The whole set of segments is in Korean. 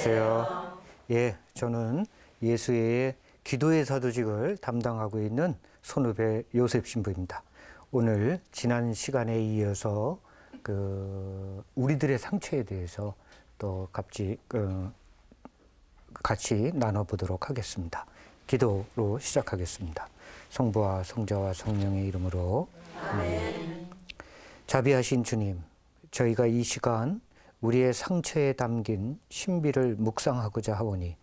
안녕하세요. 예, 저는 예수회의 기도의 사도직을 담당하고 있는 손후배 요셉 신부입니다. 오늘 지난 시간에 이어서 우리들의 상처에 대해서 또 같이 나눠보도록 하겠습니다. 기도로 시작하겠습니다. 성부와 성자와 성령의 이름으로 아멘. 자비하신 주님, 저희가 이 시간 우리의 상처에 담긴 신비를 묵상하고자 하오니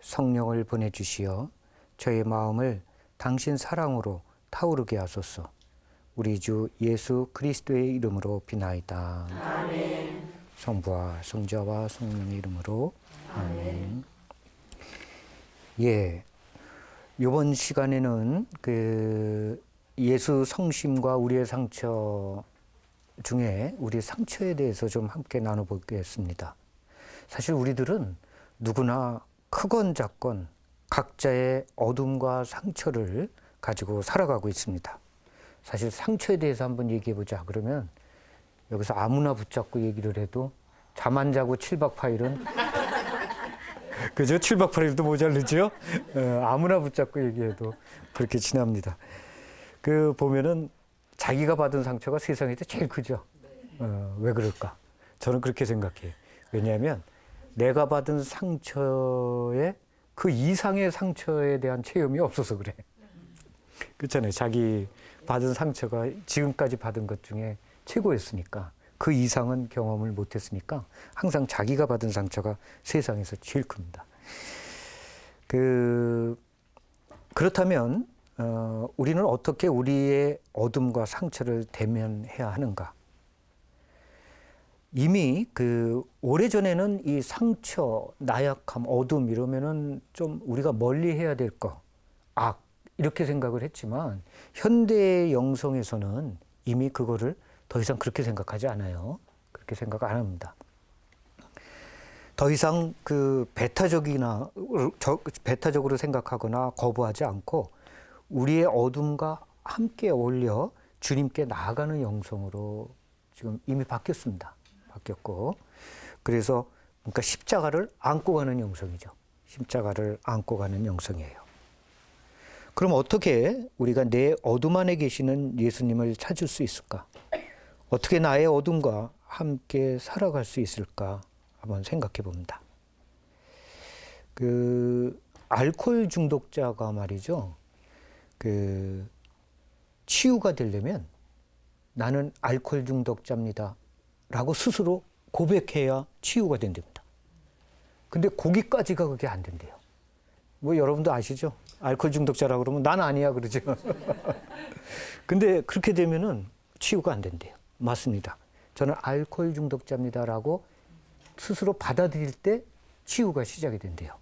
성령을 보내주시어 저의 마음을 당신 사랑으로 타오르게 하소서. 우리 주 예수 그리스도의 이름으로 비나이다. 아멘. 성부와 성자와 성령의 이름으로 아멘. 예, 이번 시간에는 예수 성심과 우리의 상처 중에 우리 상처에 대해서 좀 함께 나눠보겠습니다. 사실 우리들은 누구나 크건 작건 각자의 어둠과 상처를 가지고 살아가고 있습니다. 사실 상처에 대해서 한번 얘기해보자 그러면 여기서 아무나 붙잡고 얘기를 해도 잠 안 자고 7박 8일은 그죠? 7박 8일도 모자르죠? 아무나 붙잡고 얘기해도 그렇게 지납니다. 보면은 자기가 받은 상처가 세상에서 제일 크죠. 왜 그럴까? 저는 그렇게 생각해요. 왜냐하면 내가 받은 상처에 그 이상의 상처에 대한 체험이 없어서 그래. 그렇잖아요. 자기 받은 상처가 지금까지 받은 것 중에 최고였으니까 그 이상은 경험을 못했으니까 항상 자기가 받은 상처가 세상에서 제일 큽니다. 그렇다면 우리는 어떻게 우리의 어둠과 상처를 대면해야 하는가? 이미 오래전에는 이 상처, 나약함, 어둠 이러면은 좀 우리가 멀리 해야 될 거, 악, 이렇게 생각을 했지만 현대의 영성에서는 이미 그거를 더 이상 그렇게 생각하지 않아요. 그렇게 생각 안 합니다. 더 이상 배타적으로 생각하거나 거부하지 않고 우리의 어둠과 함께 어울려 주님께 나아가는 영성으로 지금 이미 바뀌었습니다. 바뀌었고, 그래서 그러니까 십자가를 안고 가는 영성이죠. 십자가를 안고 가는 영성이에요. 그럼 어떻게 우리가 내 어둠 안에 계시는 예수님을 찾을 수 있을까? 어떻게 나의 어둠과 함께 살아갈 수 있을까? 한번 생각해 봅니다. 알코올 중독자가 말이죠. 치유가 되려면 나는 알코올 중독자입니다 라고 스스로 고백해야 치유가 된답니다. 근데 거기까지가 그게 안 된대요. 여러분도 아시죠? 알코올 중독자라고 그러면 난 아니야 그러죠. 근데 그렇게 되면은 치유가 안 된대요. 맞습니다. 저는 알코올 중독자입니다 라고 스스로 받아들일 때 치유가 시작이 된대요.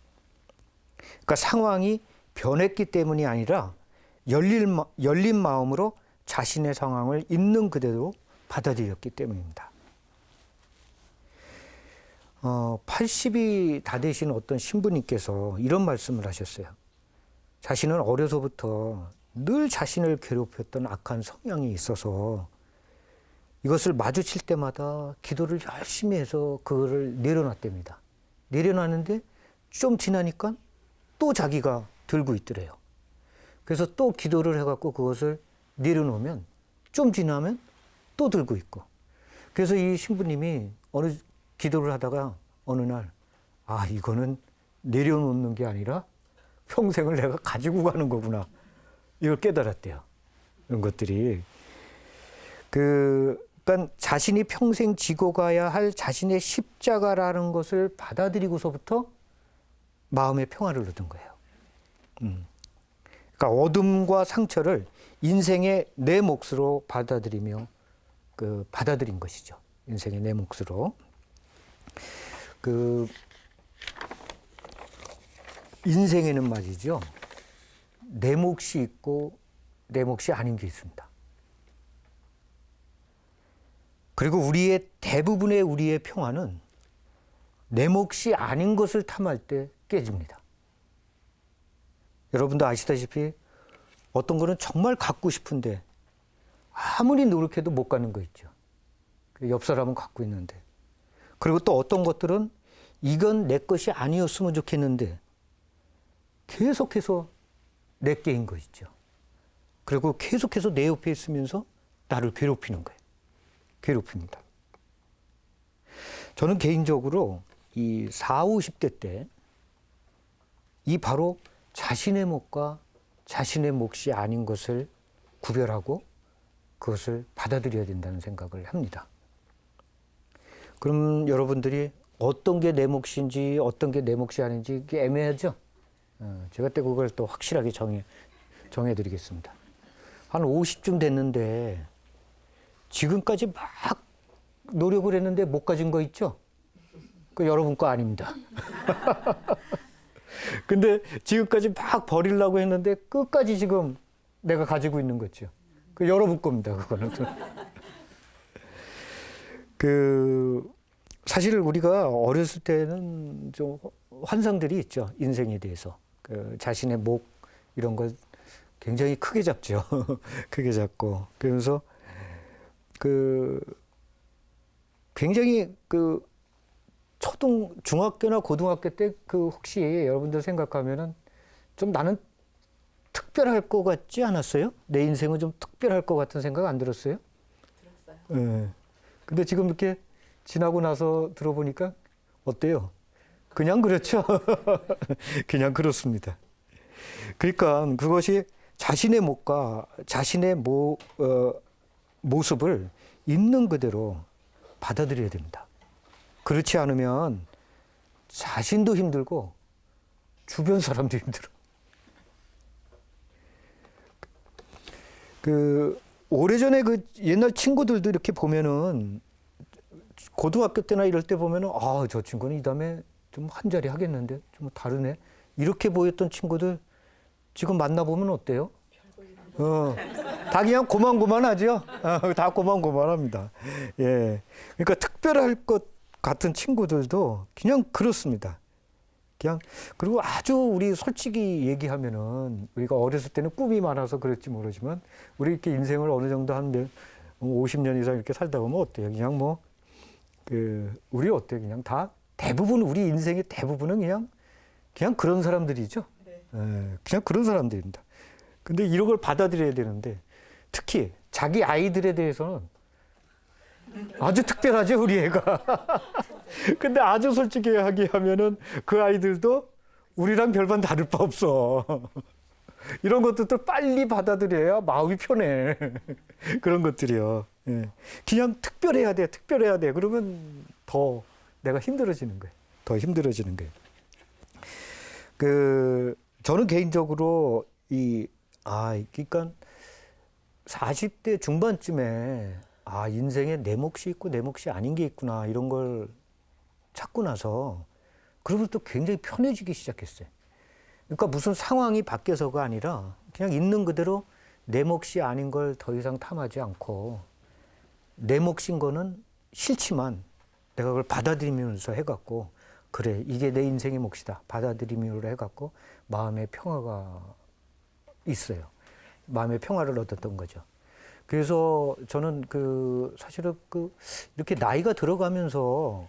그러니까 상황이 변했기 때문이 아니라 열린 마음으로 자신의 상황을 있는 그대로 받아들였기 때문입니다. 80이 다 되신 어떤 신부님께서 이런 말씀을 하셨어요. 자신은 어려서부터 늘 자신을 괴롭혔던 악한 성향이 있어서 이것을 마주칠 때마다 기도를 열심히 해서 그거를 내려놨답니다. 내려놨는데 좀 지나니까 또 자기가 들고 있더래요. 그래서 또 기도를 해갖고 그것을 내려놓으면 좀 지나면 또 들고 있고. 그래서 이 신부님이 기도를 하다가 어느 날, 이거는 내려놓는 게 아니라 평생을 내가 가지고 가는 거구나. 이걸 깨달았대요. 이런 것들이. 그러니까 자신이 평생 지고 가야 할 자신의 십자가라는 것을 받아들이고서부터 마음의 평화를 얻은 거예요. 그러니까 어둠과 상처를 인생의 내 몫으로 받아들인 것이죠. 인생의 내 몫으로. 인생에는 말이죠. 내 몫이 있고 내 몫이 아닌 게 있습니다. 그리고 대부분의 우리의 평화는 내 몫이 아닌 것을 탐할 때 깨집니다. 여러분도 아시다시피 어떤 거는 정말 갖고 싶은데 아무리 노력해도 못 갖는 거 있죠. 옆 사람은 갖고 있는데. 그리고 또 어떤 것들은 이건 내 것이 아니었으면 좋겠는데 계속해서 내 게인 거 있죠. 그리고 계속해서 내 옆에 있으면서 나를 괴롭히는 거예요. 괴롭힙니다. 저는 개인적으로 이 40, 50대 때 이 바로 자신의 몫과 자신의 몫이 아닌 것을 구별하고 그것을 받아들여야 된다는 생각을 합니다. 그럼 여러분들이 어떤 게 내 몫인지 어떤 게 내 몫이 아닌지 이게 애매하죠? 제가 또 그걸 또 확실하게 정해드리겠습니다. 한 50쯤 됐는데 지금까지 막 노력을 했는데 못 가진 거 있죠? 그 여러분 거 아닙니다. 근데 지금까지 막 버리려고 했는데 끝까지 지금 내가 가지고 있는 거죠. 그 여러분 겁니다. 그거는. 사실 우리가 어렸을 때는 좀 환상들이 있죠. 인생에 대해서. 자신의 목 이런 걸 굉장히 크게 잡죠. 크게 잡고. 그러면서 굉장히 중학교나 고등학교 때 혹시 여러분들 생각하면은 좀 나는 특별할 것 같지 않았어요? 내 인생은 좀 특별할 것 같은 생각 안 들었어요? 들었어요. 네. 근데 지금 이렇게 지나고 나서 들어보니까 어때요? 그냥 그렇죠. 그냥 그렇습니다. 그러니까 그것이 자신의 몫과 자신의 모습을 있는 그대로 받아들여야 됩니다. 그렇지 않으면 자신도 힘들고 주변 사람도 힘들어. 오래전에 옛날 친구들도 이렇게 보면은 고등학교 때나 이럴 때 보면은 저 친구는 이 다음에 좀 한 자리 하겠는데 좀 다르네. 이렇게 보였던 친구들 지금 만나보면 어때요? 다 그냥 고만고만하죠? 다 고만고만합니다. 예. 그러니까 특별할 것 같은 친구들도 그냥 그렇습니다. 그리고 아주 우리 솔직히 얘기하면은 우리가 어렸을 때는 꿈이 많아서 그럴지 모르지만 우리 이렇게 인생을 어느 정도 한 50년 이상 이렇게 살다 보면 어때요? 그냥 우리 어때요? 그냥 다 대부분 우리 인생의 대부분은 그냥 그런 사람들이죠. 네. 그냥 그런 사람들입니다. 근데 이런 걸 받아들여야 되는데 특히 자기 아이들에 대해서는 아주 특별하죠, 우리 애가. 근데 아주 솔직하게 하면은 그 아이들도 우리랑 별반 다를 바 없어. 이런 것들도 빨리 받아들여야 마음이 편해. 그런 것들이요. 예. 그냥 특별해야 돼. 그러면 더 내가 힘들어지는 거예요. 더 힘들어지는 거예요. 저는 개인적으로 그러니까 40대 중반쯤에 인생에 내 몫이 있고 내 몫이 아닌 게 있구나 이런 걸 찾고 나서 그러면서 또 굉장히 편해지기 시작했어요. 그러니까 무슨 상황이 바뀌어서가 아니라 그냥 있는 그대로 내 몫이 아닌 걸 더 이상 탐하지 않고 내 몫인 거는 싫지만 내가 그걸 받아들이면서 해갖고 그래 이게 내 인생의 몫이다 받아들이면서 해갖고 마음의 평화가 있어요. 마음의 평화를 얻었던 거죠. 그래서 저는 사실은 이렇게 나이가 들어가면서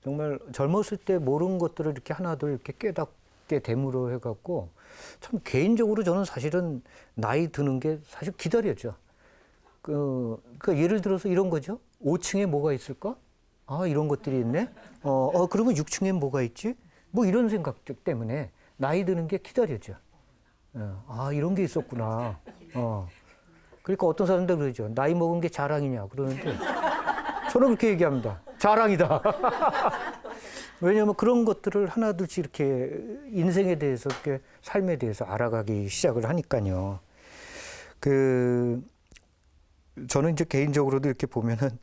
정말 젊었을 때 모르는 것들을 이렇게 하나둘 이렇게 깨닫게 됨으로 해갖고 참 개인적으로 저는 사실은 나이 드는 게 사실 기다렸죠. 그러니까 예를 들어서 이런 거죠. 5층에 뭐가 있을까? 이런 것들이 있네. 그러면 6층엔 뭐가 있지? 뭐 이런 생각 때문에 나이 드는 게 기다렸죠. 이런 게 있었구나. 그러니까 어떤 사람들 그러죠. 나이 먹은 게 자랑이냐 그러는데 저는 그렇게 얘기합니다. 자랑이다. 왜냐하면 그런 것들을 하나둘씩 이렇게 인생에 대해서 이렇게 삶에 대해서 알아가기 시작을 하니까요. 저는 이제 개인적으로도 이렇게 보면은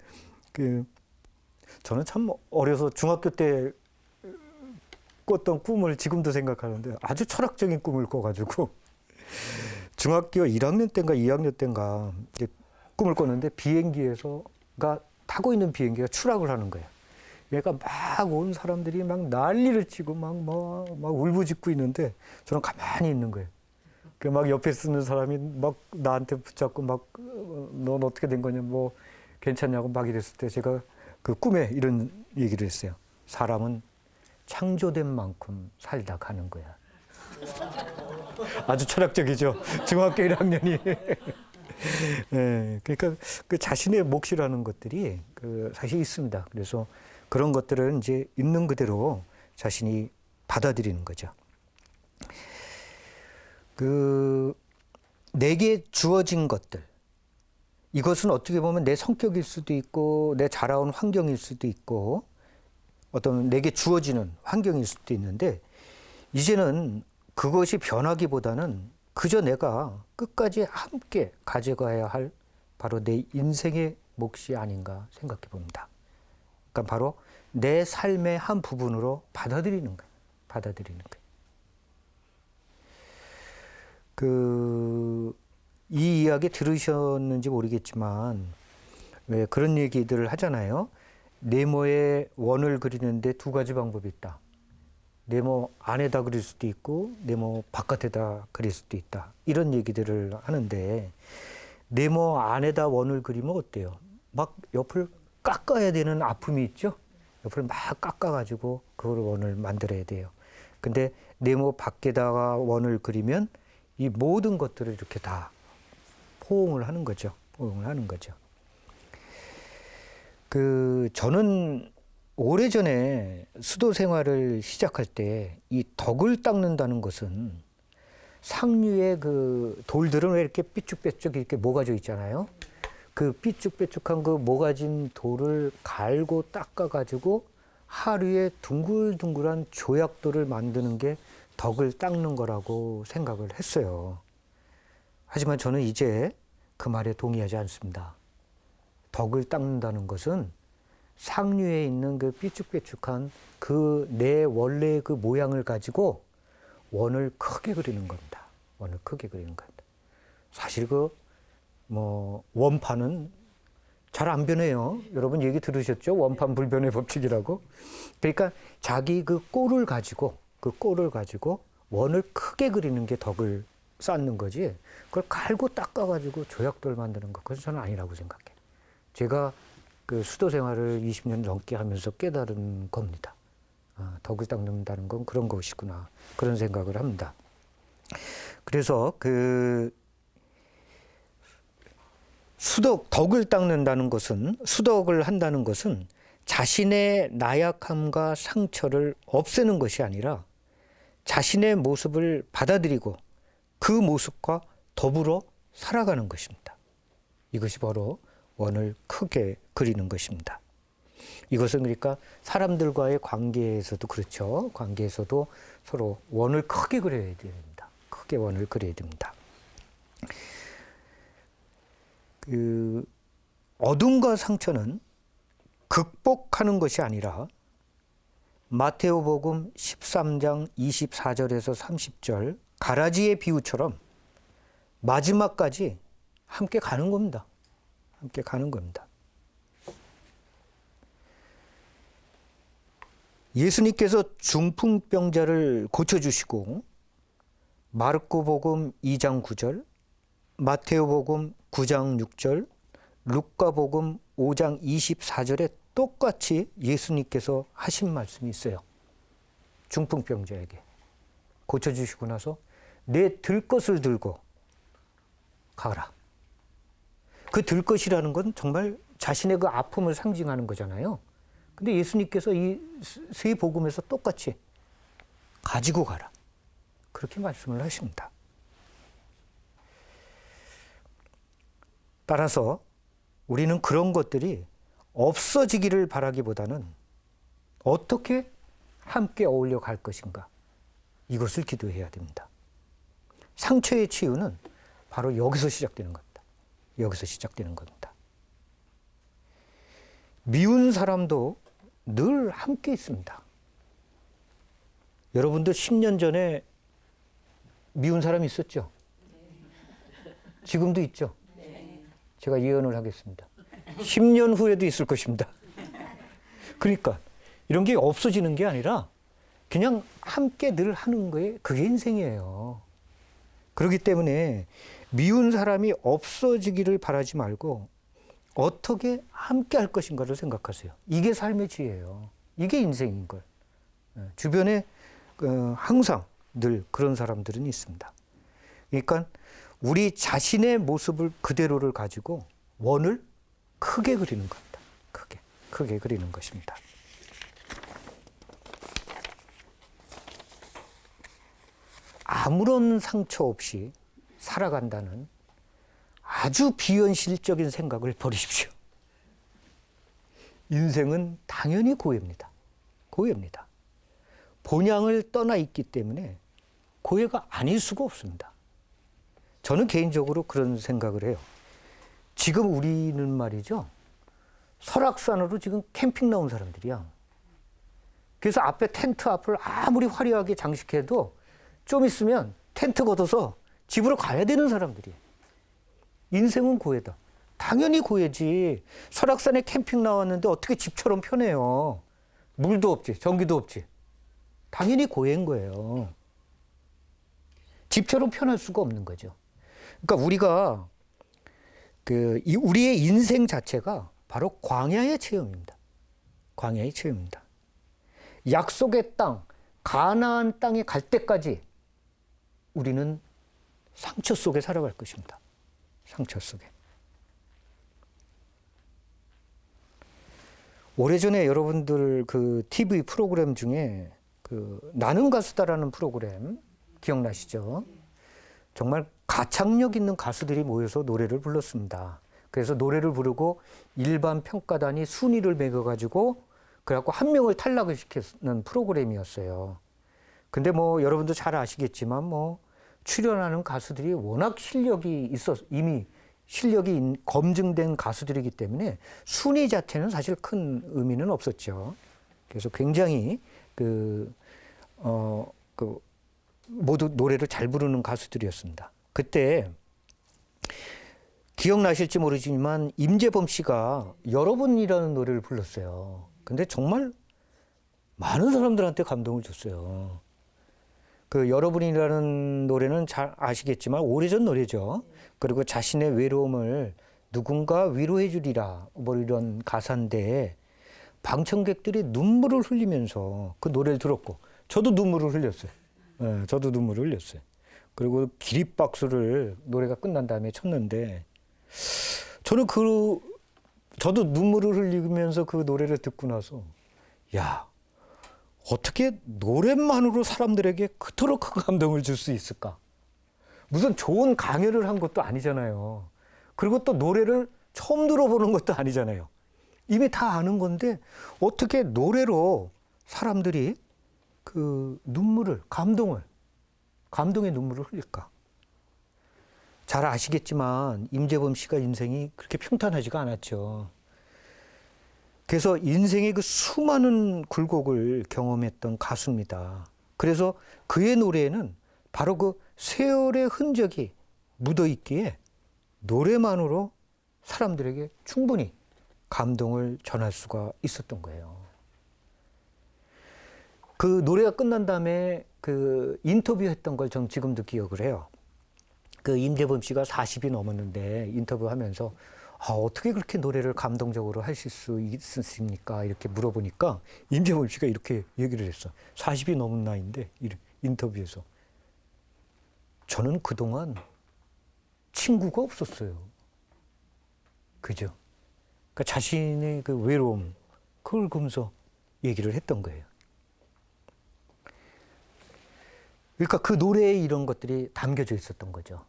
저는 참 어려서 중학교 때 꿨던 꿈을 지금도 생각하는데 아주 철학적인 꿈을 꿔가지고 중학교 1학년 때인가 2학년 때인가 꿈을 꿨는데 비행기에서가 타고 있는 비행기가 추락을 하는 거예요. 그러니까 막 온 사람들이 막 난리를 치고 막 울부짖고 있는데 저는 가만히 있는 거예요. 막 옆에 쓰는 사람이 막 나한테 붙잡고 넌 어떻게 된 거냐 뭐 괜찮냐고 막 이랬을 때 제가 꿈에 이런 얘기를 했어요. 사람은 창조된 만큼 살다 가는 거야. 아주 철학적이죠. 중학교 1학년이. 네, 그러니까 그 자신의 몫이라는 것들이 사실 있습니다. 그래서 그런 것들을 이제 있는 그대로 자신이 받아들이는 거죠. 내게 주어진 것들, 이것은 어떻게 보면 내 성격일 수도 있고 내 자라온 환경일 수도 있고 어떤 내게 주어지는 환경일 수도 있는데, 이제는 그것이 변하기보다는 그저 내가 끝까지 함께 가져가야 할 바로 내 인생의 몫이 아닌가 생각해 봅니다. 그러니까 바로 내 삶의 한 부분으로 받아들이는 거예요. 받아들이는 거예요. 이 이야기 들으셨는지 모르겠지만 왜 그런 얘기들을 하잖아요. 네모의 원을 그리는데 두 가지 방법이 있다. 네모 안에다 그릴 수도 있고 네모 바깥에다 그릴 수도 있다. 이런 얘기들을 하는데, 네모 안에다 원을 그리면 어때요? 막 옆을 깎아야 되는 아픔이 있죠. 옆을 막 깎아가지고 그걸 원을 만들어야 돼요. 근데 네모 밖에다가 원을 그리면 이 모든 것들을 이렇게 다 포옹을 하는 거죠. 포옹을 하는 거죠. 저는 오래전에 수도 생활을 시작할 때 이 덕을 닦는다는 것은, 상류의 돌들은 왜 이렇게 삐쭉삐쭉 이렇게 모가져 있잖아요. 그 삐쭉삐쭉한 그 모가진 돌을 갈고 닦아가지고 하류에 둥글둥글한 조약돌을 만드는 게 덕을 닦는 거라고 생각을 했어요. 하지만 저는 이제 그 말에 동의하지 않습니다. 덕을 닦는다는 것은 상류에 있는 그 삐쭉삐쭉한 내 원래의 그 모양을 가지고 원을 크게 그리는 겁니다. 원을 크게 그리는 겁니다. 사실 원판은 잘 안 변해요. 여러분 얘기 들으셨죠? 원판 불변의 법칙이라고. 그러니까 자기 그 꼴을 가지고 원을 크게 그리는 게 덕을 쌓는 거지, 그걸 갈고 닦아가지고 조약돌 만드는 것, 그건 저는 아니라고 생각해요. 제가 수도 생활을 20년 넘게 하면서 깨달은 겁니다. 덕을 닦는다는 건 그런 것이구나, 그런 생각을 합니다. 그래서 덕을 닦는다는 것은, 수덕을 한다는 것은 자신의 나약함과 상처를 없애는 것이 아니라 자신의 모습을 받아들이고 그 모습과 더불어 살아가는 것입니다. 이것이 바로 원을 크게 그리는 것입니다. 이것은 그러니까 사람들과의 관계에서도 그렇죠. 관계에서도 서로 원을 크게 그려야 됩니다. 크게 원을 그려야 됩니다. 어둠과 상처는 극복하는 것이 아니라 마테오복음 13장 24절에서 30절 가라지의 비유처럼 마지막까지 함께 가는 겁니다. 함께 가는 겁니다. 예수님께서 중풍병자를 고쳐주시고 마르코복음 2장 9절, 마테오복음 9장 6절, 루카복음 5장 24절에 똑같이 예수님께서 하신 말씀이 있어요. 중풍병자에게 고쳐주시고 나서 내 들것을 들고 가라. 그 들것이라는 건 정말 자신의 그 아픔을 상징하는 거잖아요. 근데 예수님께서 이 세 복음에서 똑같이 가지고 가라, 그렇게 말씀을 하십니다. 따라서 우리는 그런 것들이 없어지기를 바라기보다는 어떻게 함께 어울려 갈 것인가, 이것을 기도해야 됩니다. 상처의 치유는 바로 여기서 시작되는 겁니다. 여기서 시작되는 겁니다. 미운 사람도 늘 함께 있습니다. 여러분도 10년 전에 미운 사람이 있었죠? 지금도 있죠? 제가 예언을 하겠습니다. 10년 후에도 있을 것입니다. 그러니까 이런 게 없어지는 게 아니라 그냥 함께 늘 하는 거에, 그게 인생이에요. 그렇기 때문에 미운 사람이 없어지기를 바라지 말고 어떻게 함께 할 것인가를 생각하세요. 이게 삶의 지혜예요. 이게 인생인 걸. 주변에 항상 늘 그런 사람들은 있습니다. 그러니까 우리 자신의 모습을 그대로를 가지고 원을 크게 그리는 겁니다. 크게 그리는 것입니다. 아무런 상처 없이 살아간다는 아주 비현실적인 생각을 버리십시오. 인생은 당연히 고해입니다. 본향을 떠나 있기 때문에 고해가 아닐 수가 없습니다. 저는 개인적으로 그런 생각을 해요. 지금 우리는 말이죠. 설악산으로 지금 캠핑 나온 사람들이야. 그래서 앞에 텐트 앞을 아무리 화려하게 장식해도 좀 있으면 텐트 걷어서 집으로 가야 되는 사람들이에요. 인생은 고해다. 당연히 고해지. 설악산에 캠핑 나왔는데 어떻게 집처럼 편해요. 물도 없지, 전기도 없지. 당연히 고해인 거예요. 집처럼 편할 수가 없는 거죠. 그러니까 우리가 우리의 인생 자체가 바로 광야의 체험입니다. 광야의 체험입니다. 약속의 땅, 가나안 땅에 갈 때까지 우리는 상처 속에 살아갈 것입니다. 상처 속에. 오래전에 여러분들 그 TV 프로그램 중에 나는 가수다라는 프로그램 기억나시죠? 정말 가창력 있는 가수들이 모여서 노래를 불렀습니다. 그래서 노래를 부르고 일반 평가단이 순위를 매겨가지고 그래갖고 한 명을 탈락을 시키는 프로그램이었어요. 근데 뭐 여러분도 잘 아시겠지만 뭐 출연하는 가수들이 워낙 이미 실력이 검증된 가수들이기 때문에 순위 자체는 사실 큰 의미는 없었죠. 그래서 굉장히 모두 노래를 잘 부르는 가수들이었습니다. 그때 기억나실지 모르지만 임재범 씨가 여러분이라는 노래를 불렀어요. 근데 정말 많은 사람들한테 감동을 줬어요. 그 여러분이라는 노래는 잘 아시겠지만 오래전 노래죠. 그리고 자신의 외로움을 누군가 위로해 주리라 뭐 이런 가사인데 방청객들이 눈물을 흘리면서 그 노래를 들었고 저도 눈물을 흘렸어요. 네, 저도 눈물을 흘렸어요. 그리고 기립박수를 노래가 끝난 다음에 쳤는데 저도 눈물을 흘리면서 그 노래를 듣고 나서 야, 어떻게 노래만으로 사람들에게 그토록 큰 감동을 줄 수 있을까? 무슨 좋은 강연을 한 것도 아니잖아요. 그리고 또 노래를 처음 들어보는 것도 아니잖아요. 이미 다 아는 건데 어떻게 노래로 사람들이 그 감동의 눈물을 흘릴까? 잘 아시겠지만 임재범 씨가 인생이 그렇게 평탄하지가 않았죠. 그래서 인생의 그 수많은 굴곡을 경험했던 가수입니다. 그래서 그의 노래에는 바로 그 세월의 흔적이 묻어있기에 노래만으로 사람들에게 충분히 감동을 전할 수가 있었던 거예요. 그 노래가 끝난 다음에 그 인터뷰했던 걸 전 지금도 기억을 해요. 그 임재범 씨가 40이 넘었는데 인터뷰하면서 어떻게 그렇게 노래를 감동적으로 하실 수 있으십니까? 이렇게 물어보니까 임재범 씨가 이렇게 얘기를 했어. 40이 넘은 나이인데 인터뷰에서 저는 그동안 친구가 없었어요. 그죠? 그러니까 자신의 그 외로움 그걸 보면서 얘기를 했던 거예요. 그러니까 그 노래에 이런 것들이 담겨져 있었던 거죠.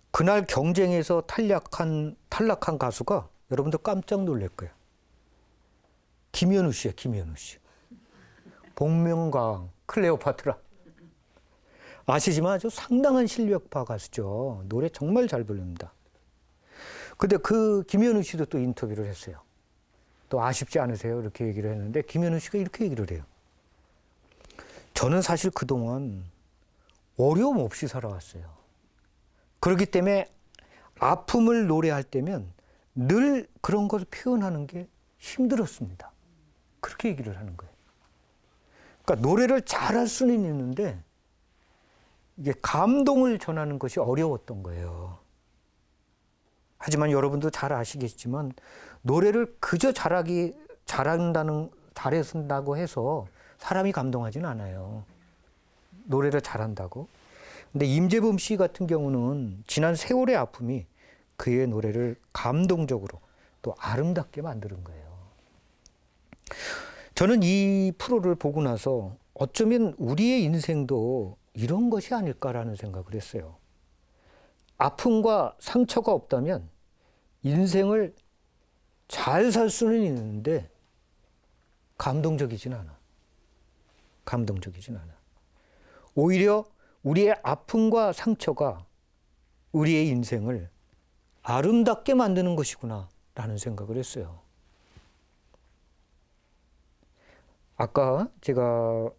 그날 경쟁에서 탈락한 가수가 여러분들 깜짝 놀랄 거예요. 김현우 씨예요, 김현우 씨. 복면가왕, 클레오파트라. 아시지만 아주 상당한 실력파 가수죠. 노래 정말 잘 부릅니다. 근데 그 김현우 씨도 또 인터뷰를 했어요. 또 아쉽지 않으세요? 이렇게 얘기를 했는데 김현우 씨가 이렇게 얘기를 해요. 저는 사실 그동안 어려움 없이 살아왔어요. 그렇기 때문에 아픔을 노래할 때면 늘 그런 것을 표현하는 게 힘들었습니다. 그렇게 얘기를 하는 거예요. 그러니까 노래를 잘할 수는 있는데 이게 감동을 전하는 것이 어려웠던 거예요. 하지만 여러분도 잘 아시겠지만 노래를 그저 잘한다고 해서 사람이 감동하진 않아요. 노래를 잘한다고. 근데 임재범 씨 같은 경우는 지난 세월의 아픔이 그의 노래를 감동적으로 또 아름답게 만드는 거예요. 저는 이 프로를 보고 나서 어쩌면 우리의 인생도 이런 것이 아닐까라는 생각을 했어요. 아픔과 상처가 없다면 인생을 잘 살 수는 있는데 감동적이진 않아. 감동적이진 않아. 오히려 우리의 아픔과 상처가 우리의 인생을 아름답게 만드는 것이구나 라는 생각을 했어요. 아까 제가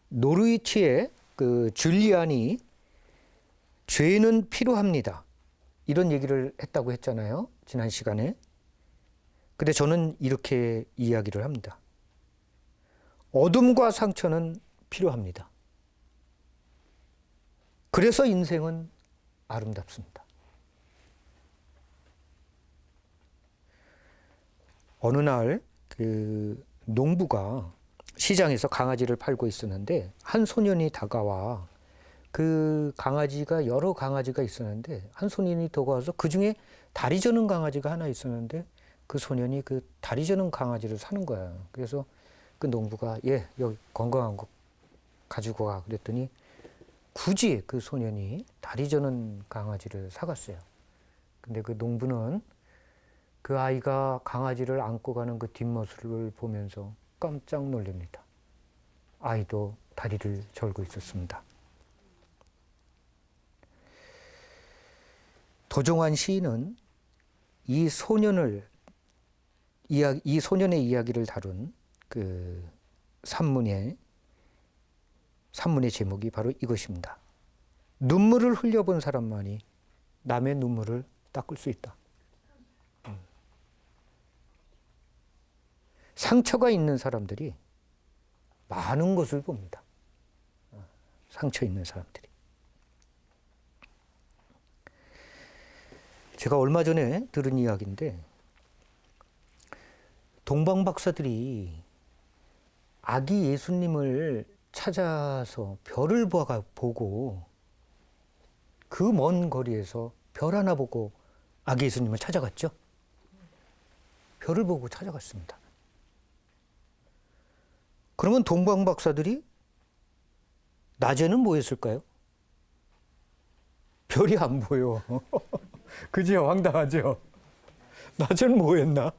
노르위치의 그 줄리안이 죄는 필요합니다. 이런 얘기를 했다고 했잖아요. 지난 시간에. 근데 저는 이렇게 이야기를 합니다. 어둠과 상처는 필요합니다. 그래서 인생은 아름답습니다. 어느 날 그 농부가 시장에서 강아지를 팔고 있었는데 한 소년이 다가와 그 강아지가 여러 강아지가 있었는데 한 소년이 다가와서 그 중에 다리 저는 강아지가 하나 있었는데 그 소년이 그 다리 저는 강아지를 사는 거야. 그래서 그 농부가 여기 건강한 거 가지고 가 그랬더니 굳이 그 소년이 다리 저는 강아지를 사갔어요. 근데 그 농부는 그 아이가 강아지를 안고 가는 그 뒷모습을 보면서 깜짝 놀랍니다. 아이도 다리를 절고 있었습니다. 도종환 시인은 이 소년의 이야기를 다룬 그 산문의 제목이 바로 이것입니다. 눈물을 흘려본 사람만이 남의 눈물을 닦을 수 있다. 상처가 있는 사람들이 많은 것을 봅니다. 상처 있는 사람들이. 제가 얼마 전에 들은 이야기인데 동방 박사들이 아기 예수님을 찾아서 별을 보고 그 먼 거리에서 별 하나 보고 아기 예수님을 찾아갔죠. 별을 보고 찾아갔습니다. 그러면 동방 박사들이 낮에는 뭐 했을까요? 별이 안 보여. 그죠? 황당하죠? 낮에는 뭐 했나?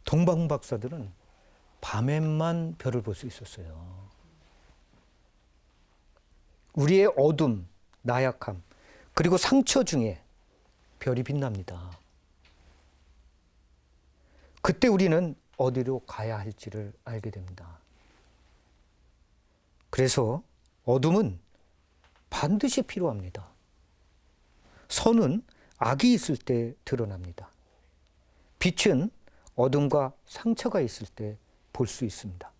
동방 박사들은 밤에만 별을 볼 수 있었어요. 우리의 어둠, 나약함, 그리고 상처 중에 별이 빛납니다. 그때 우리는 어디로 가야 할지를 알게 됩니다. 그래서 어둠은 반드시 필요합니다. 선은 악이 있을 때 드러납니다. 빛은 어둠과 상처가 있을 때 볼 수 있습니다.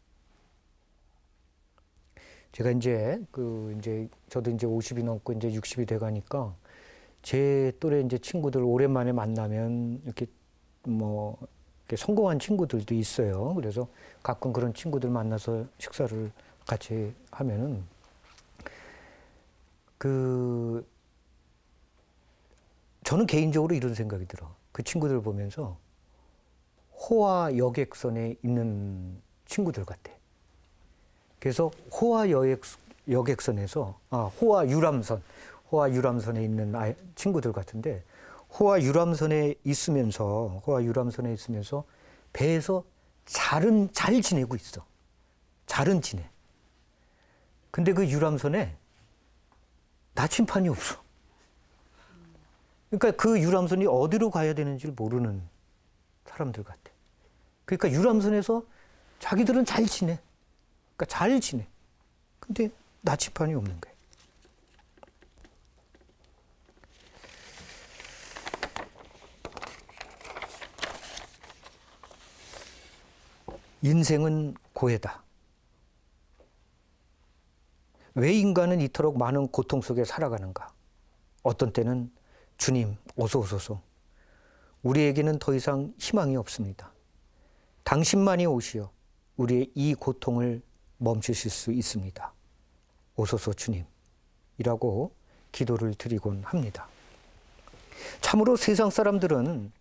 제가 저도 이제 50이 넘고 이제 60이 돼 가니까 제 또래 이제 친구들 오랜만에 만나면 이렇게 성공한 친구들도 있어요. 그래서 가끔 그런 친구들 만나서 식사를 같이 하면은 저는 개인적으로 이런 생각이 들어. 그 친구들 보면서 호화 여객선에 있는 친구들 같아. 그래서 호화 여객선에서 호화 유람선에 있는 친구들 같은데 호화 유람선에 있으면서 배에서 잘 지내고 있어. 잘은 지내. 근데 그 유람선에 나침판이 없어. 그러니까 그 유람선이 어디로 가야 되는지 모르는 사람들 같아. 그러니까 유람선에서 자기들은 잘 지내. 그러니까 잘 지내. 근데 나침판이 없는 거야. 인생은 고해다. 왜 인간은 이토록 많은 고통 속에 살아가는가? 어떤 때는 주님 어서 오소서. 우리에게는 더 이상 희망이 없습니다. 당신만이 오시어 우리의 이 고통을 멈추실 수 있습니다. 오소서 주님 이라고 기도를 드리곤 합니다. 참으로 세상 사람들은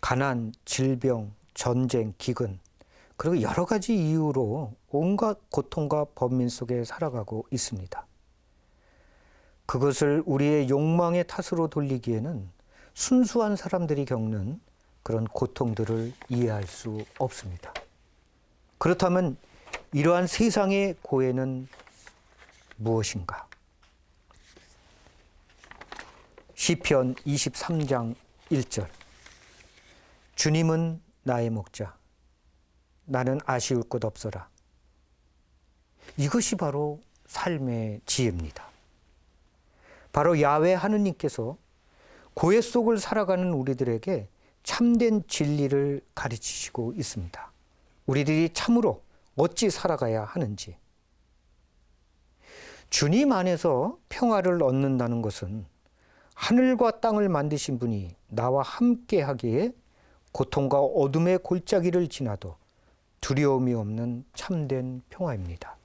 가난, 질병, 전쟁, 기근 그리고 여러 가지 이유로 온갖 고통과 번민 속에 살아가고 있습니다. 그것을 우리의 욕망의 탓으로 돌리기에는 순수한 사람들이 겪는 그런 고통들을 이해할 수 없습니다. 그렇다면 이러한 세상의 고해는 무엇인가? 시편 23장 1절 주님은 나의 목자 나는 아쉬울 것 없어라. 이것이 바로 삶의 지혜입니다. 바로 야훼 하느님께서 고해 속을 살아가는 우리들에게 참된 진리를 가르치시고 있습니다. 우리들이 참으로 어찌 살아가야 하는지. 주님 안에서 평화를 얻는다는 것은 하늘과 땅을 만드신 분이 나와 함께 하기에 고통과 어둠의 골짜기를 지나도 두려움이 없는 참된 평화입니다.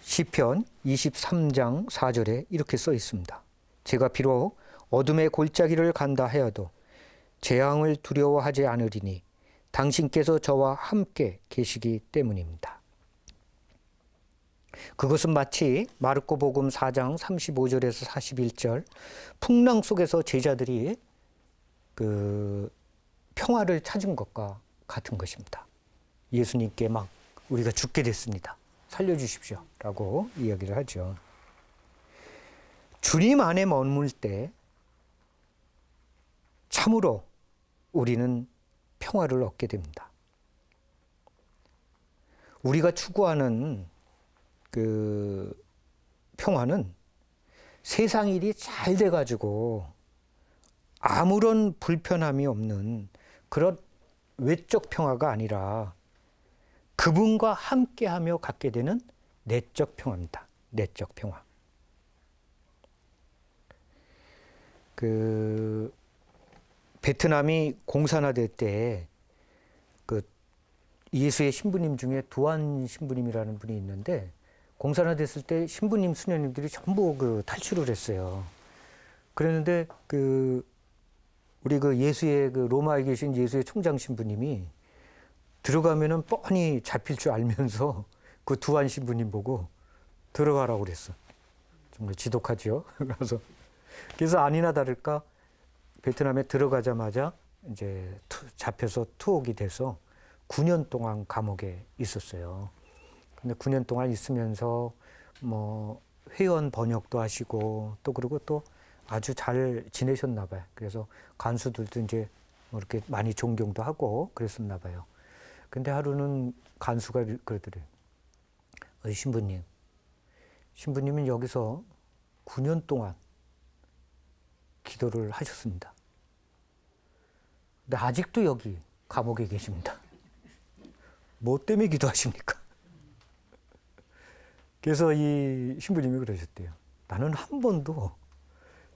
시편 23장 4절에 이렇게 써 있습니다. 제가 비록 어둠의 골짜기를 간다 하여도 재앙을 두려워하지 않으리니 당신께서 저와 함께 계시기 때문입니다. 그것은 마치 마르코복음 4장 35절에서 41절 풍랑 속에서 제자들이 평화를 찾은 것과 같은 것입니다. 예수님께 막 우리가 죽게 됐습니다. 살려주십시오. 라고 이야기를 하죠. 주님 안에 머물 때 참으로 우리는 평화를 얻게 됩니다. 우리가 추구하는 평화는 세상 일이 잘 돼가지고 아무런 불편함이 없는 그런 외적 평화가 아니라 그분과 함께하며 갖게 되는 내적 평화입니다. 내적 평화. 베트남이 공산화될 때 예수의 신부님 중에 두안 신부님이라는 분이 있는데 공산화됐을 때 신부님 수녀님들이 전부 탈출을 했어요. 그랬는데 우리 예수의 로마에 계신 예수의 총장 신부님이 들어가면은 뻔히 잡힐 줄 알면서 두안 신부님 보고 들어가라고 그랬어. 정말 지독하죠. 그래서 아니나 다를까 베트남에 들어가자마자 이제 잡혀서 투옥이 돼서 9년 동안 감옥에 있었어요. 근데 9년 동안 있으면서 회원 번역도 하시고 그리고 또 아주 잘 지내셨나 봐요. 그래서 간수들도 이제 이렇게 많이 존경도 하고 그랬었나 봐요. 근데 하루는 간수가 그러더래요. 신부님은 여기서 9년 동안 기도를 하셨습니다. 근데 아직도 여기 감옥에 계십니다. 뭐 때문에 기도하십니까? 그래서 이 신부님이 그러셨대요. 나는 한 번도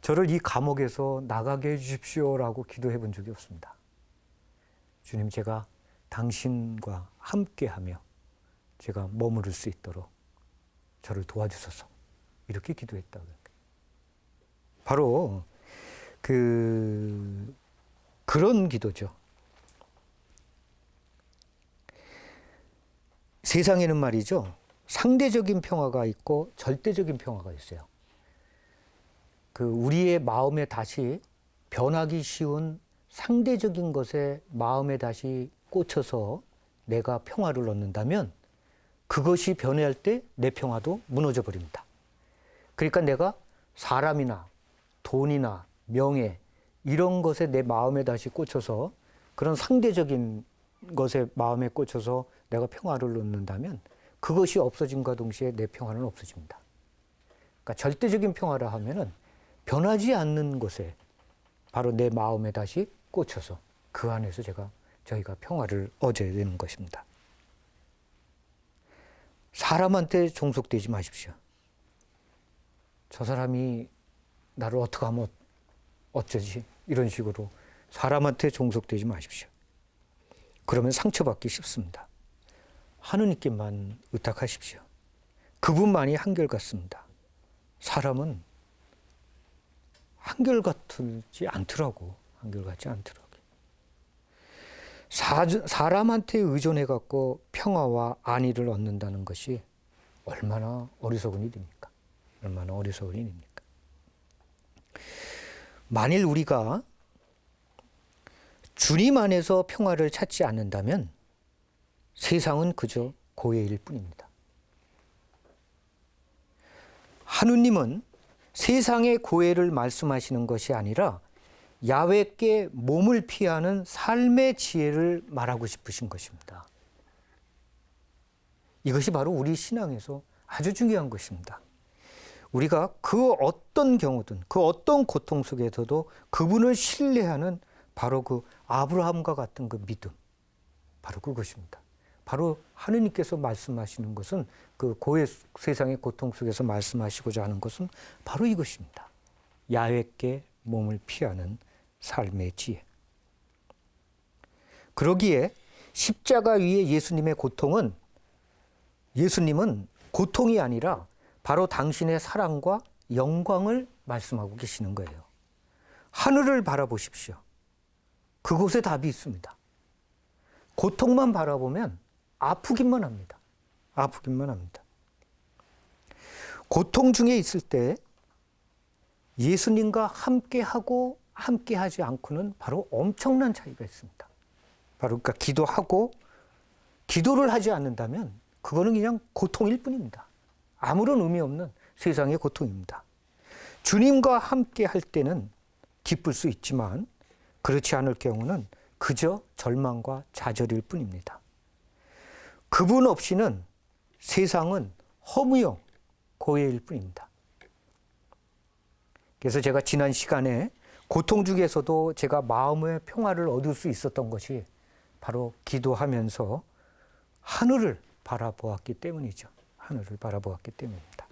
저를 이 감옥에서 나가게 해주십시오라고 기도해 본 적이 없습니다. 주님, 제가 당신과 함께하며 제가 머무를 수 있도록 저를 도와주소서. 이렇게 기도했다고요. 바로 그런 기도죠. 세상에는 말이죠. 상대적인 평화가 있고 절대적인 평화가 있어요. 우리의 마음에 다시 변하기 쉬운 상대적인 것에 마음에 다시 꽂혀서 내가 평화를 얻는다면 그것이 변해할 때 내 평화도 무너져 버립니다. 그러니까 내가 사람이나 돈이나 명예 이런 것에 내 마음에 다시 꽂혀서 그런 상대적인 것에 마음에 꽂혀서 내가 평화를 얻는다면 그것이 없어짐과 동시에 내 평화는 없어집니다. 그러니까 절대적인 평화라 하면은 변하지 않는 것에 바로 내 마음에 다시 꽂혀서 그 안에서 저희가 평화를 얻어야 되는 것입니다. 사람한테 종속되지 마십시오. 저 사람이 나를 어떻게 하면 어쩌지? 이런 식으로 사람한테 종속되지 마십시오. 그러면 상처받기 쉽습니다. 하느님께만 의탁하십시오. 그분만이 한결같습니다. 사람은 한결같지 않더라고. 한결같지 않더라고. 사람한테 의존해갖고 평화와 안위를 얻는다는 것이 얼마나 어리석은 일입니까? 얼마나 어리석은 일입니까? 만일 우리가 주님 안에서 평화를 찾지 않는다면 세상은 그저 고해일 뿐입니다. 하느님은 세상의 고해를 말씀하시는 것이 아니라 야훼께 몸을 피하는 삶의 지혜를 말하고 싶으신 것입니다. 이것이 바로 우리 신앙에서 아주 중요한 것입니다. 우리가 그 어떤 경우든 그 어떤 고통 속에서도 그분을 신뢰하는 바로 그 아브라함과 같은 그 믿음, 바로 그것입니다. 바로 하느님께서 말씀하시는 것은 그 고해 세상의 고통 속에서 말씀하시고자 하는 것은 바로 이것입니다. 야훼께 몸을 피하는 삶의 지혜. 그러기에 십자가 위에 예수님의 고통은 예수님은 고통이 아니라 바로 당신의 사랑과 영광을 말씀하고 계시는 거예요. 하늘을 바라보십시오. 그곳에 답이 있습니다. 고통만 바라보면 아프기만 합니다. 아프기만 합니다. 고통 중에 있을 때 예수님과 함께하고 함께하지 않고는 바로 엄청난 차이가 있습니다. 바로 그러니까 기도하고 기도를 하지 않는다면 그거는 그냥 고통일 뿐입니다. 아무런 의미 없는 세상의 고통입니다. 주님과 함께할 때는 기쁠 수 있지만 그렇지 않을 경우는 그저 절망과 좌절일 뿐입니다. 그분 없이는 세상은 허무요 고해일 뿐입니다. 그래서 제가 지난 시간에 고통 중에서도 제가 마음의 평화를 얻을 수 있었던 것이 바로 기도하면서 하늘을 바라보았기 때문이죠. 하늘을 바라보았기 때문입니다.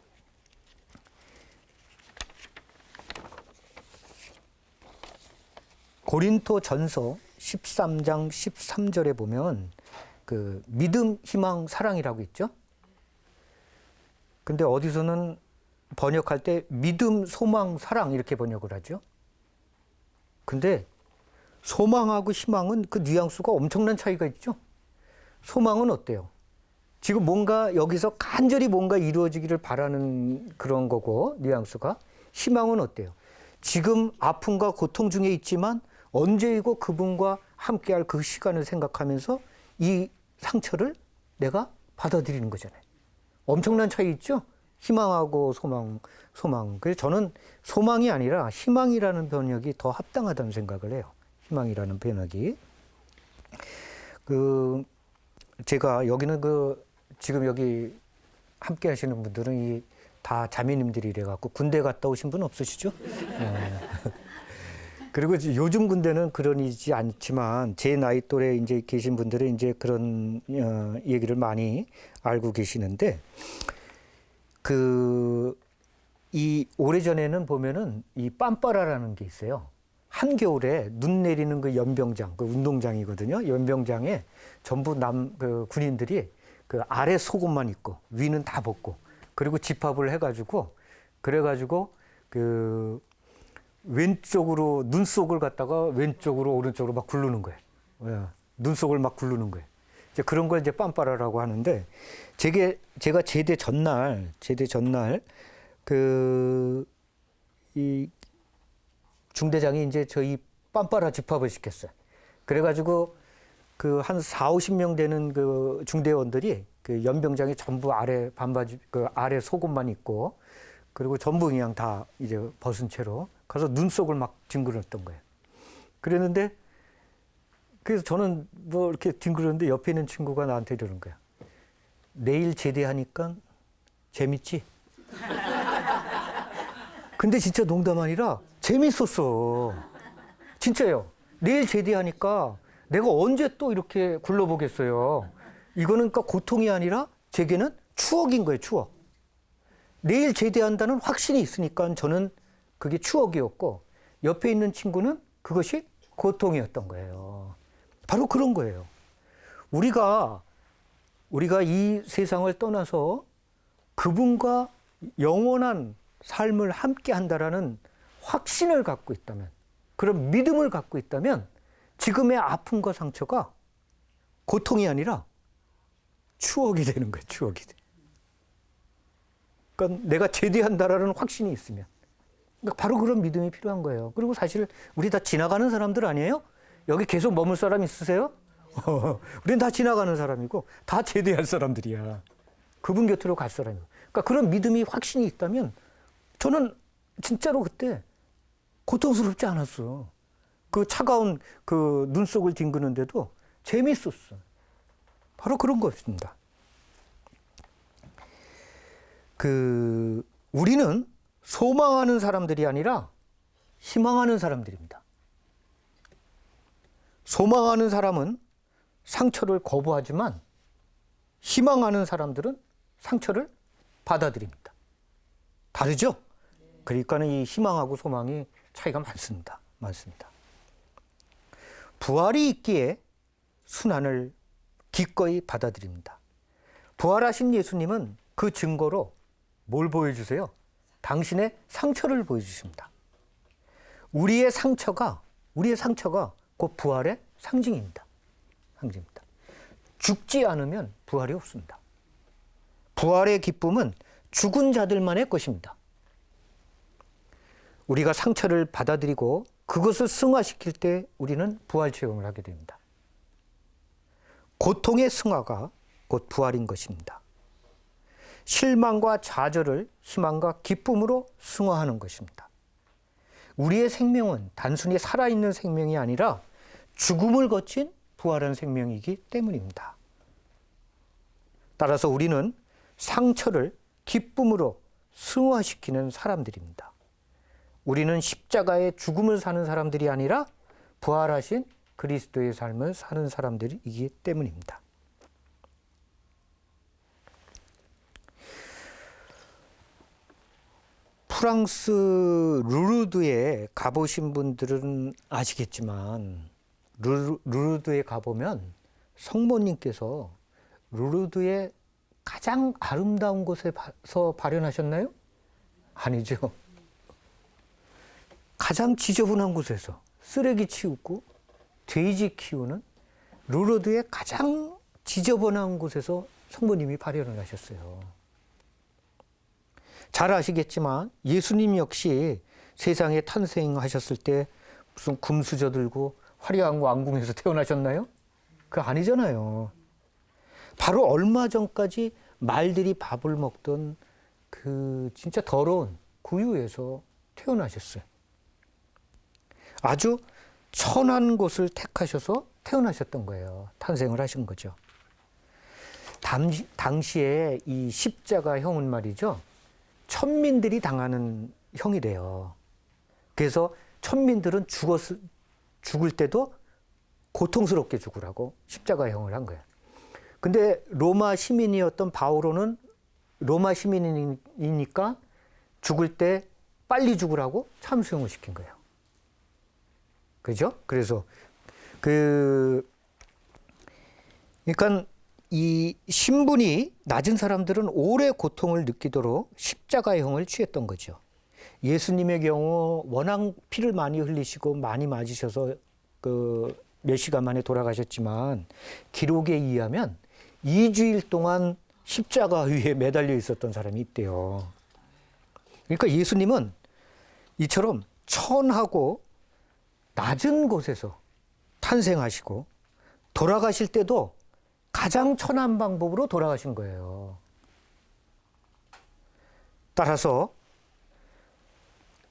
고린도 전서 13장 13절에 보면 그 믿음, 희망, 사랑이라고 있죠. 근데 어디서는 번역할 때 믿음, 소망, 사랑 이렇게 번역을 하죠. 근데 소망하고 희망은 그 뉘앙스가 엄청난 차이가 있죠. 소망은 어때요? 지금 뭔가 여기서 간절히 뭔가 이루어지기를 바라는 그런 거고 뉘앙스가. 희망은 어때요? 지금 아픔과 고통 중에 있지만 언제이고 그분과 함께할 그 시간을 생각하면서 이 상처를 내가 받아들이는 거잖아요. 엄청난 차이 있죠? 희망하고 소망. 그래서 저는 소망이 아니라 희망이라는 번역이 더 합당하다는 생각을 해요. 희망이라는 번역이. 제가 여기는 지금 여기 함께 하시는 분들은 다 자매님들이래 갖고 군대 갔다 오신 분 없으시죠? 그리고 요즘 군대는 그러지 않지만 제 나이 또래 이제 계신 분들은 이제 그런 얘기를 많이 알고 계시는데 이 오래전에는 보면은 이 빰빠라라는 게 있어요. 한겨울에 눈 내리는 그 연병장, 그 운동장이거든요. 연병장에 전부 군인들이 그 아래 속옷만 입고 위는 다 벗고 그리고 집합을 해가지고 그래가지고 왼쪽으로 눈속을 갖다가 왼쪽으로 오른쪽으로 막 굴르는 거예요. 눈속을 막 굴르는 거예요. 이제 그런 걸 이제 빰빠라라고 하는데 제가 제대 전날 이 중대장이 이제 저희 빰빠라 집합을 시켰어요. 그래가지고 한 40-50명 되는 그 중대원들이 그 연병장에 전부 아래 반바지 아래 속옷만 입고 그리고 전부 그냥 다 이제 벗은 채로 가서 눈속을 막 뒹굴었던 거예요. 그랬는데 그래서 저는 뭐 이렇게 뒹굴었는데 옆에 있는 친구가 나한테 이러는 거야. 내일 제대하니까 재밌지? 근데 진짜 농담 아니라 재밌었어. 진짜요. 내일 제대하니까 내가 언제 또 이렇게 굴러보겠어요. 이거는 그러니까 고통이 아니라 제게는 추억인 거예요. 추억. 내일 제대한다는 확신이 있으니까 저는 그게 추억이었고 옆에 있는 친구는 그것이 고통이었던 거예요. 바로 그런 거예요. 우리가 이 세상을 떠나서 그분과 영원한 삶을 함께 한다라는 확신을 갖고 있다면, 그런 믿음을 갖고 있다면 지금의 아픔과 상처가 고통이 아니라 추억이 되는 거예요. 추억이 돼. 그러니까 내가 제대한다라는 확신이 있으면, 그러니까 바로 그런 믿음이 필요한 거예요. 그리고 사실 우리 다 지나가는 사람들 아니에요? 여기 계속 머물 사람 있으세요? 우리는 다 지나가는 사람이고 다 제대할 사람들이야. 그분 곁으로 갈 사람이고. 그러니까 그런 믿음이 확신이 있다면 저는 진짜로 그때 고통스럽지 않았어. 그 차가운 그 눈속을 뒹구는데도 재밌었어. 바로 그런 것입니다. 우리는 소망하는 사람들이 아니라 희망하는 사람들입니다. 소망하는 사람은 상처를 거부하지만 희망하는 사람들은 상처를 받아들입니다. 다르죠? 그러니까는 이 희망하고 소망이 차이가 많습니다. 부활이 있기에 순환을 기꺼이 받아들입니다. 부활하신 예수님은 그 증거로 뭘 보여주세요? 당신의 상처를 보여주십니다. 우리의 상처가 곧 부활의 상징입니다. 죽지 않으면 부활이 없습니다. 부활의 기쁨은 죽은 자들만의 것입니다. 우리가 상처를 받아들이고 그것을 승화시킬 때 우리는 부활 체험을 하게 됩니다. 고통의 승화가 곧 부활인 것입니다. 실망과 좌절을 희망과 기쁨으로 승화하는 것입니다. 우리의 생명은 단순히 살아있는 생명이 아니라 죽음을 거친 부활한 생명이기 때문입니다. 따라서 우리는 상처를 기쁨으로 승화시키는 사람들입니다. 우리는 십자가의 죽음을 사는 사람들이 아니라 부활하신 그리스도의 삶을 사는 사람들이기 때문입니다. 프랑스 루르드에 가보신 분들은 아시겠지만 루르드에 가보면 성모님께서 루르드의 가장 아름다운 곳에서 발현하셨나요? 아니죠. 가장 지저분한 곳에서 쓰레기 치우고 돼지 키우는 루르드의 가장 지저분한 곳에서 성모님이 발현을 하셨어요. 잘 아시겠지만 예수님 역시 세상에 탄생하셨을 때 무슨 금수저 들고 화려한 왕궁에서 태어나셨나요? 그거 아니잖아요. 바로 얼마 전까지 말들이 밥을 먹던 그 진짜 더러운 구유에서 태어나셨어요. 아주 천한 곳을 택하셔서 태어나셨던 거예요. 탄생을 하신 거죠. 당시에 이 십자가형은 말이죠. 천민들이 당하는 형이래요. 그래서 천민들은 죽을 때도 고통스럽게 죽으라고 십자가형을 한 거예요. 근데 로마 시민이었던 바오로는 로마 시민이니까 죽을 때 빨리 죽으라고 참수형을 시킨 거예요. 그죠? 그래서 그러니까 이 신분이 낮은 사람들은 오래 고통을 느끼도록 십자가형을 취했던 거죠. 예수님의 경우 워낙 피를 많이 흘리시고 많이 맞으셔서 몇 시간 만에 돌아가셨지만 기록에 의하면 2주일 동안 십자가 위에 매달려 있었던 사람이 있대요. 그러니까 예수님은 이처럼 천하고 낮은 곳에서 탄생하시고 돌아가실 때도 가장 천한 방법으로 돌아가신 거예요. 따라서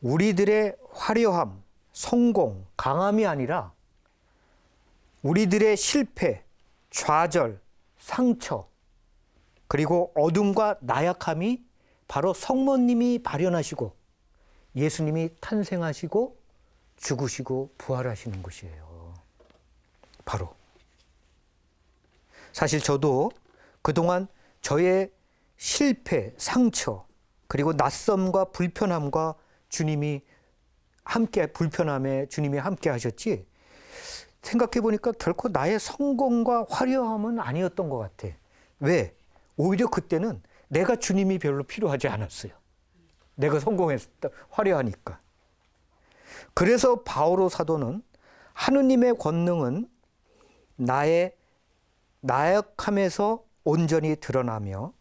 우리들의 화려함, 성공, 강함이 아니라 우리들의 실패, 좌절, 상처, 그리고 어둠과 나약함이 바로 성모님이 발현하시고 예수님이 탄생하시고 죽으시고 부활하시는 것이에요. 바로. 사실 저도 그동안 저의 실패, 상처, 그리고 낯섦과 불편함과 주님이 함께 불편함에 주님이 함께 하셨지, 생각해 보니까 결코 나의 성공과 화려함은 아니었던 것 같아. 왜? 오히려 그때는 내가 주님이 별로 필요하지 않았어요. 내가 성공했다, 화려하니까. 그래서 바오로 사도는 하느님의 권능은 나의 나약함에서 온전히 드러나며,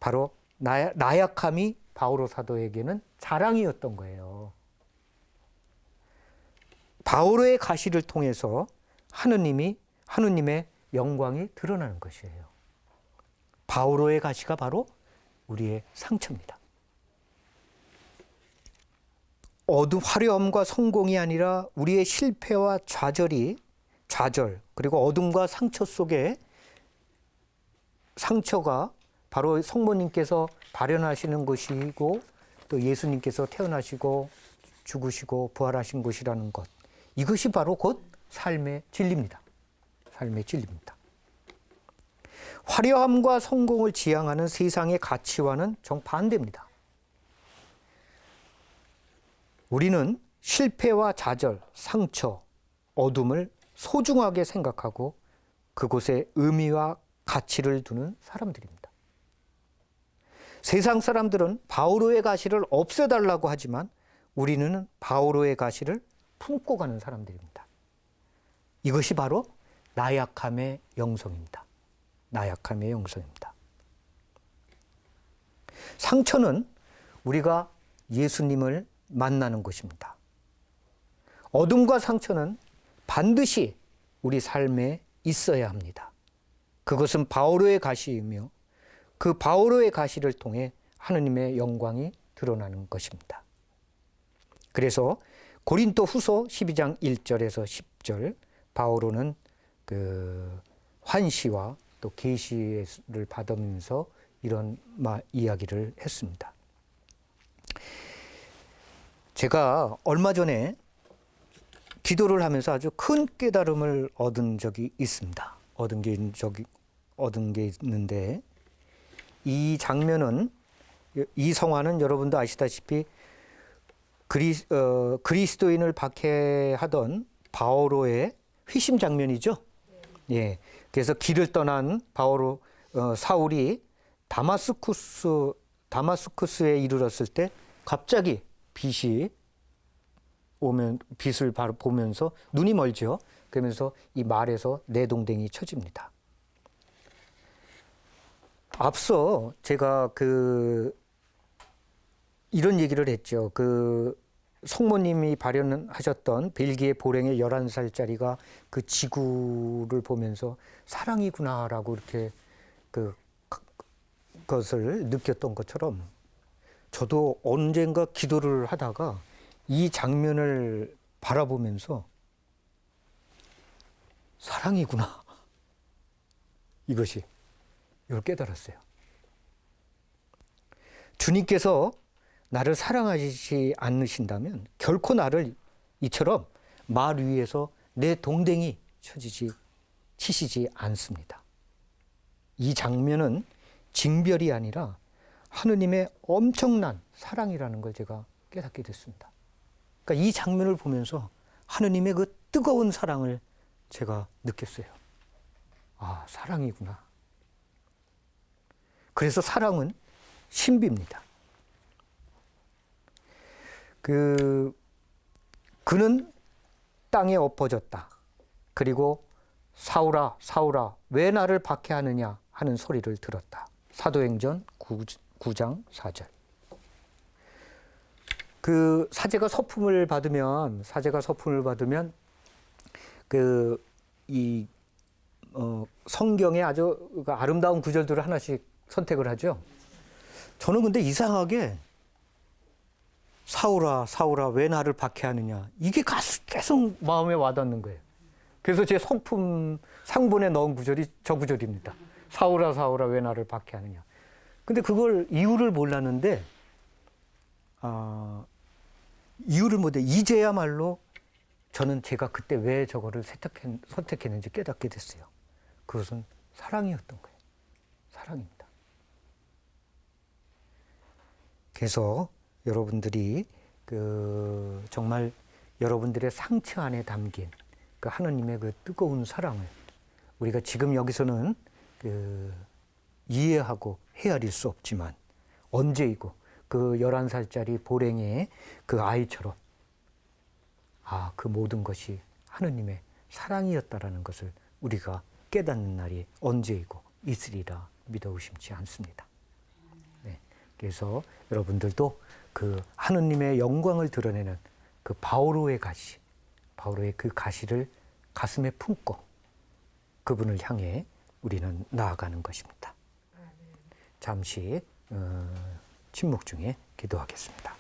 바로 나약함이 바오로 사도에게는 자랑이었던 거예요. 바오로의 가시를 통해서 하느님의 영광이 드러나는 것이에요. 바오로의 가시가 바로 우리의 상처입니다. 화려함과 성공이 아니라 우리의 실패와 좌절, 그리고 어둠과 상처 속에, 상처가 바로 성모님께서 발현하시는 것이고, 또 예수님께서 태어나시고 죽으시고 부활하신 것이라는 것, 이것이 바로 곧 삶의 진리입니다. 삶의 진리입니다. 화려함과 성공을 지향하는 세상의 가치와는 정반대입니다. 우리는 실패와 좌절, 상처, 어둠을 소중하게 생각하고 그곳에 의미와 가치를 두는 사람들입니다. 세상 사람들은 바오로의 가시를 없애달라고 하지만 우리는 바오로의 가시를 품고 가는 사람들입니다. 이것이 바로 나약함의 영성입니다. 나약함의 영성입니다. 상처는 우리가 예수님을 만나는 곳입니다. 어둠과 상처는 반드시 우리 삶에 있어야 합니다. 그것은 바오로의 가시이며 그 바오로의 가시를 통해 하느님의 영광이 드러나는 것입니다. 그래서 고린도 후서 12장 1절에서 10절, 바오로는 그 환시와 또 계시를 받으면서 이런 이야기를 했습니다. 제가 얼마 전에 기도를 하면서 아주 큰 깨달음을 얻은 적이 있습니다. 얻은 게 있는데, 이 장면은, 이 성화는 여러분도 아시다시피 그리스도인을 박해하던 바오로의 회심 장면이죠. 예. 그래서 길을 떠난 사울이 다마스쿠스에 이르렀을 때 갑자기 빛을 바로 보면서 눈이 멀죠. 그러면서 이 말에서 내동댕이 쳐집니다. 앞서 제가 이런 얘기를 했죠. 성모님이 발현하셨던 벨기에 보랭의 11살짜리가 그 지구를 보면서 사랑이구나라고 이렇게 그것을 느꼈던 것처럼, 저도 언젠가 기도를 하다가 이 장면을 바라보면서 사랑이구나, 이걸 깨달았어요. 주님께서 나를 사랑하지 않으신다면 결코 나를 이처럼 말 위에서 내 동댕이 치시지 않습니다. 이 장면은 징별이 아니라 하느님의 엄청난 사랑이라는 걸 제가 깨닫게 됐습니다. 그러니까 이 장면을 보면서 하느님의 그 뜨거운 사랑을 제가 느꼈어요. 아, 사랑이구나. 그래서 사랑은 신비입니다. 그는 땅에 엎어졌다. 그리고 사울아, 사울아, 왜 나를 박해하느냐 하는 소리를 들었다. 사도행전 9장 4절. 사제가 서품을 받으면 성경에 아주 아름다운 구절들을 하나씩 선택을 하죠. 저는 근데 이상하게 사울아, 사울아, 왜 나를 박해하느냐, 이게 계속 마음에 와닿는 거예요. 그래서 제 성품 상본에 넣은 구절이 저 구절입니다. 사울아, 사울아, 왜 나를 박해하느냐. 근데 그걸 이유를 몰랐는데, 이제야말로 저는 제가 그때 왜 저거를 선택했는지 깨닫게 됐어요. 그것은 사랑이었던 거예요. 사랑입니다. 그래서 여러분들이 정말 여러분들의 상처 안에 담긴 그 하느님의 그 뜨거운 사랑을 우리가 지금 여기서는 이해하고 헤아릴 수 없지만 언제이고 그 11살짜리 보랭이의 그 아이처럼 그 모든 것이 하느님의 사랑이었다라는 것을 우리가 깨닫는 날이 언제이고 있으리라 믿어 의심치 않습니다. 네. 그래서 여러분들도 그 하느님의 영광을 드러내는 그 바오로의 가시, 바오로의 그 가시를 가슴에 품고 그분을 향해 우리는 나아가는 것입니다. 잠시 침묵 중에 기도하겠습니다.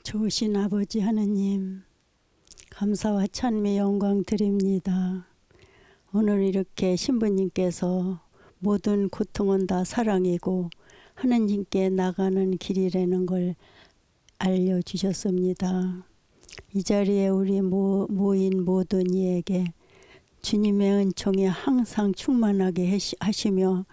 좋으신 아버지 하느님, 감사와 찬미 영광 드립니다. 오늘 이렇게 신부님께서 모든 고통은 다 사랑이고 하느님께 나가는 길이라는 걸 알려주셨습니다. 이 자리에 우리 모인 모든 이에게 주님의 은총이 항상 충만하게 하시며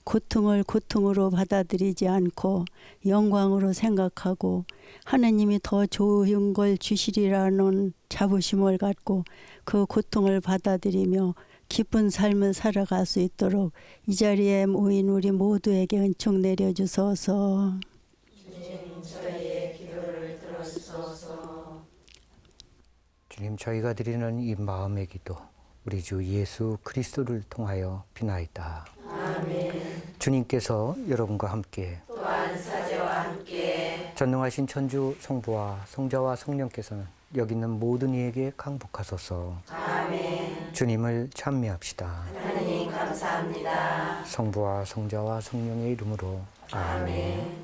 고통을 고통으로 받아들이지 않고 영광으로 생각하고 하느님이 더 좋은 걸 주시리라는 자부심을 갖고 그 고통을 받아들이며 기쁜 삶을 살아갈 수 있도록 이 자리에 모인 우리 모두에게 은총 내려주소서. 주님, 저희의 기도를 들어주소서. 주님, 저희가 드리는 이 마음의 기도 우리 주 예수 그리스도를 통하여 비나이다. 아멘. 주님께서 여러분과 함께 또한 사제와 함께 전능하신 천주 성부와 성자와 성령께서는 여기 있는 모든 이에게 강복하소서. 아멘. 주님을 찬미합시다. 하느님 감사합니다. 성부와 성자와 성령의 이름으로 아멘.